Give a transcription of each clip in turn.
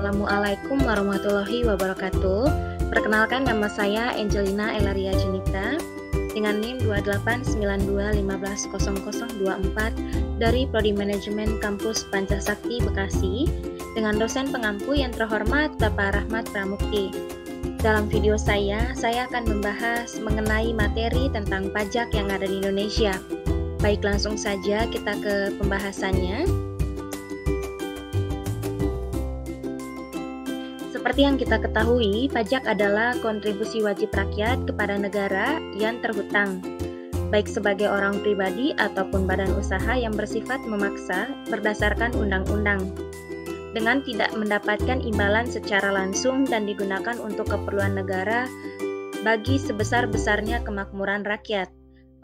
Assalamualaikum warahmatullahi wabarakatuh. Perkenalkan, nama saya Angelina Elaria Junita dengan NIM 2892150024 dari Prodi Manajemen Kampus Pancasakti Bekasi dengan dosen pengampu yang terhormat Bapak Rahmat Pramukti. Dalam video saya akan membahas mengenai materi tentang pajak yang ada di Indonesia. Baik, langsung saja kita ke pembahasannya. Seperti yang kita ketahui, pajak adalah kontribusi wajib rakyat kepada negara yang terhutang, baik sebagai orang pribadi ataupun badan usaha yang bersifat memaksa berdasarkan undang-undang, dengan tidak mendapatkan imbalan secara langsung dan digunakan untuk keperluan negara bagi sebesar-besarnya kemakmuran rakyat.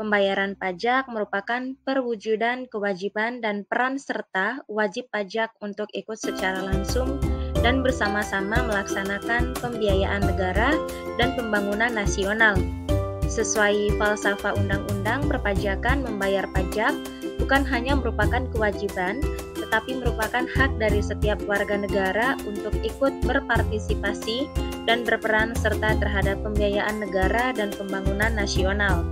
Pembayaran pajak merupakan perwujudan kewajiban dan peran serta wajib pajak untuk ikut secara langsung dan bersama-sama melaksanakan pembiayaan negara dan pembangunan nasional. Sesuai falsafah undang-undang perpajakan, membayar pajak bukan hanya merupakan kewajiban, tetapi merupakan hak dari setiap warga negara untuk ikut berpartisipasi dan berperan serta terhadap pembiayaan negara dan pembangunan nasional.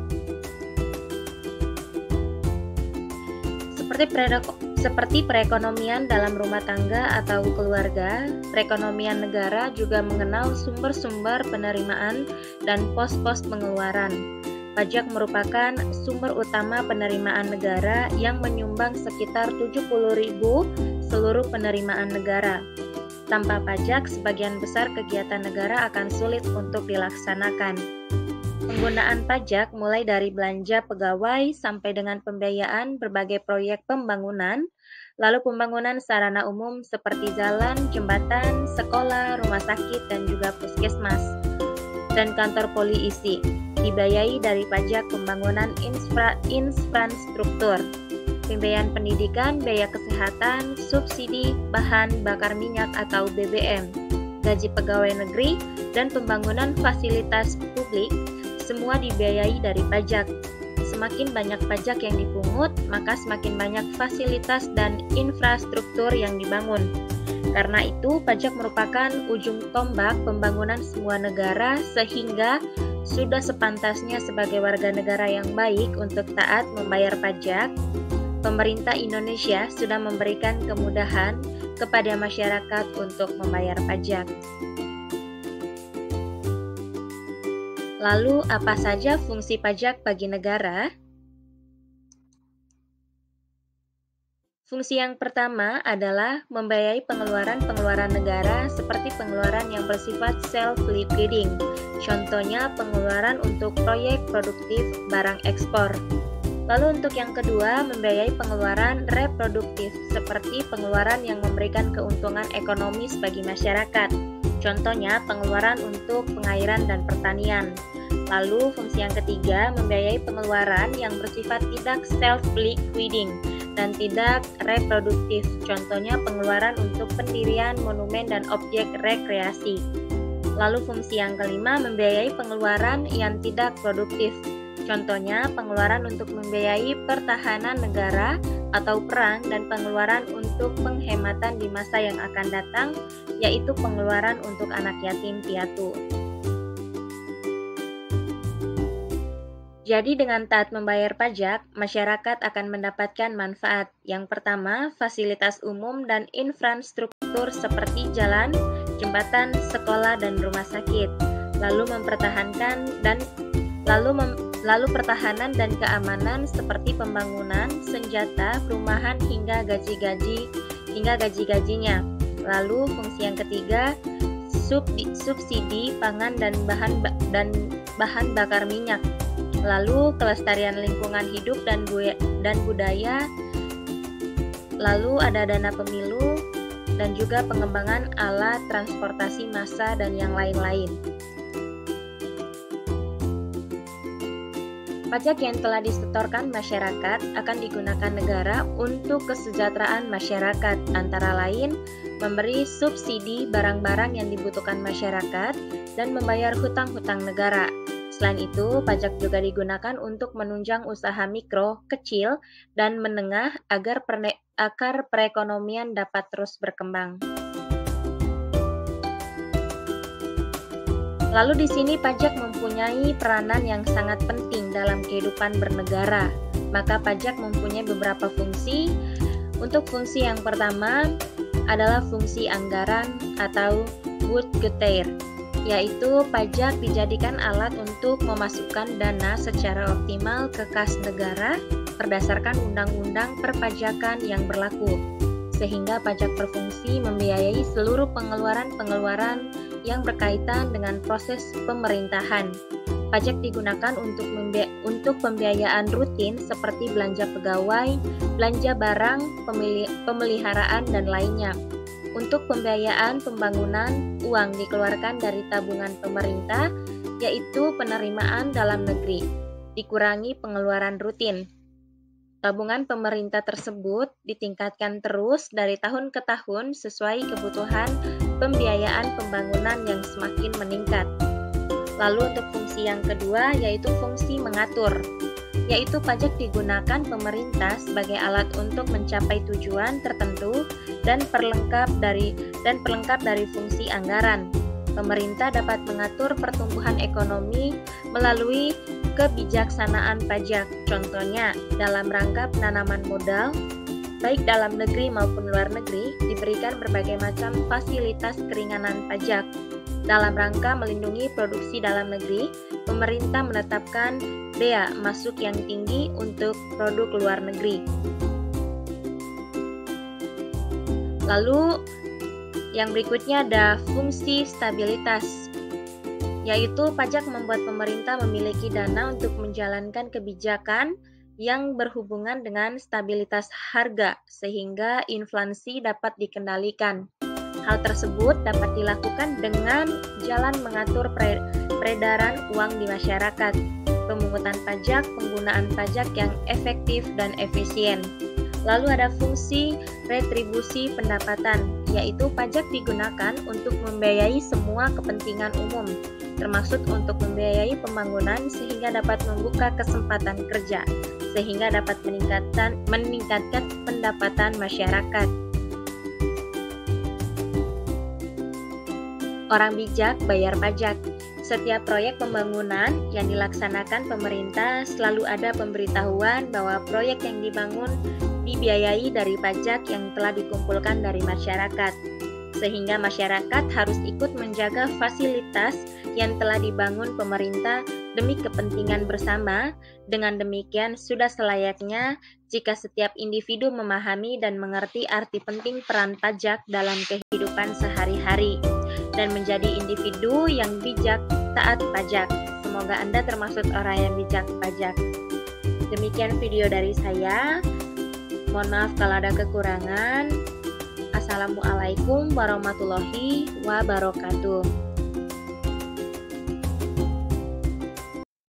Seperti perekonomian dalam rumah tangga atau keluarga, perekonomian negara juga mengenal sumber-sumber penerimaan dan pos-pos pengeluaran. Pajak merupakan sumber utama penerimaan negara yang menyumbang sekitar 70.000 seluruh penerimaan negara. Tanpa pajak, sebagian besar kegiatan negara akan sulit untuk dilaksanakan. Penggunaan pajak mulai dari belanja pegawai sampai dengan pembiayaan berbagai proyek pembangunan, lalu pembangunan sarana umum seperti jalan, jembatan, sekolah, rumah sakit, dan juga puskesmas, dan kantor polisi, dibiayai dari pajak pembangunan infrastruktur, pembiayaan pendidikan, biaya kesehatan, subsidi bahan bakar minyak atau BBM, gaji pegawai negeri, dan pembangunan fasilitas publik, semua dibiayai dari pajak. Semakin banyak pajak yang dipungut, maka semakin banyak fasilitas dan infrastruktur yang dibangun. Karena itu, pajak merupakan ujung tombak pembangunan semua negara, sehingga sudah sepantasnya sebagai warga negara yang baik untuk taat membayar pajak. Pemerintah Indonesia sudah memberikan kemudahan kepada masyarakat untuk membayar pajak. Lalu, apa saja fungsi pajak bagi negara? Fungsi yang pertama adalah membiayai pengeluaran negara seperti pengeluaran yang bersifat self-liquidating. Contohnya, pengeluaran untuk proyek produktif barang ekspor. Lalu untuk yang kedua, membiayai pengeluaran reproduktif seperti pengeluaran yang memberikan keuntungan ekonomis bagi masyarakat. Contohnya, pengeluaran untuk pengairan dan pertanian. Lalu, fungsi yang ketiga, membiayai pengeluaran yang bersifat tidak self-liquidating dan tidak reproduktif. Contohnya, pengeluaran untuk pendirian monumen dan objek rekreasi. Lalu, fungsi yang kelima, membiayai pengeluaran yang tidak produktif. Contohnya, pengeluaran untuk membiayai pertahanan negara atau perang dan pengeluaran untuk penghematan di masa yang akan datang, yaitu pengeluaran untuk anak yatim piatu. Jadi dengan taat membayar pajak, masyarakat akan mendapatkan manfaat. Yang pertama, fasilitas umum dan infrastruktur seperti jalan, jembatan, sekolah, dan rumah sakit. Lalu pertahanan dan keamanan seperti pembangunan, senjata, perumahan hingga gaji-gajinya. Lalu fungsi yang ketiga, subsidi pangan dan bahan bakar minyak. Lalu kelestarian lingkungan hidup dan budaya. Lalu ada dana pemilu dan juga pengembangan alat transportasi massa dan yang lain-lain. Pajak yang telah disetorkan masyarakat akan digunakan negara untuk kesejahteraan masyarakat, antara lain memberi subsidi barang-barang yang dibutuhkan masyarakat dan membayar hutang-hutang negara. Selain itu, pajak juga digunakan untuk menunjang usaha mikro, kecil, dan menengah agar perekonomian dapat terus berkembang. Lalu di sini pajak mempunyai peranan yang sangat penting dalam kehidupan bernegara. Maka pajak mempunyai beberapa fungsi. Untuk fungsi yang pertama adalah fungsi anggaran atau budgeteer, yaitu pajak dijadikan alat untuk memasukkan dana secara optimal ke kas negara berdasarkan undang-undang perpajakan yang berlaku, sehingga pajak berfungsi membiayai seluruh pengeluaran-pengeluaran yang berkaitan dengan proses pemerintahan. Pajak digunakan untuk pembiayaan rutin seperti belanja pegawai, belanja barang, pemeliharaan, dan lainnya. Untuk pembiayaan pembangunan, uang dikeluarkan dari tabungan pemerintah, yaitu penerimaan dalam negeri, dikurangi pengeluaran rutin. Tabungan pemerintah tersebut ditingkatkan terus dari tahun ke tahun sesuai kebutuhan pembiayaan pembangunan yang semakin meningkat. Lalu untuk fungsi yang kedua yaitu fungsi mengatur, yaitu pajak digunakan pemerintah sebagai alat untuk mencapai tujuan tertentu dan pelengkap dari fungsi anggaran. Pemerintah dapat mengatur pertumbuhan ekonomi melalui kebijaksanaan pajak. Contohnya, dalam rangka penanaman modal, baik dalam negeri maupun luar negeri, diberikan berbagai macam fasilitas keringanan pajak. Dalam rangka melindungi produksi dalam negeri, pemerintah menetapkan bea masuk yang tinggi untuk produk luar negeri. Lalu, yang berikutnya ada fungsi stabilitas, yaitu pajak membuat pemerintah memiliki dana untuk menjalankan kebijakan yang berhubungan dengan stabilitas harga, sehingga inflasi dapat dikendalikan. Hal tersebut dapat dilakukan dengan jalan mengatur peredaran uang di masyarakat, pemungutan pajak, penggunaan pajak yang efektif dan efisien. Lalu ada fungsi retribusi pendapatan, yaitu pajak digunakan untuk membiayai semua kepentingan umum, termasuk untuk membiayai pembangunan sehingga dapat membuka kesempatan kerja, sehingga dapat meningkatkan pendapatan masyarakat. Orang bijak bayar pajak. Setiap proyek pembangunan yang dilaksanakan pemerintah selalu ada pemberitahuan bahwa proyek yang dibangun dibiayai dari pajak yang telah dikumpulkan dari masyarakat, sehingga masyarakat harus ikut menjaga fasilitas yang telah dibangun pemerintah demi kepentingan bersama. Dengan demikian, sudah selayaknya jika setiap individu memahami dan mengerti arti penting peran pajak dalam kehidupan sehari-hari dan menjadi individu yang bijak taat pajak. Semoga Anda termasuk orang yang bijak pajak. Demikian video dari saya. Mohon maaf kalau ada kekurangan. Assalamualaikum warahmatullahi wabarakatuh.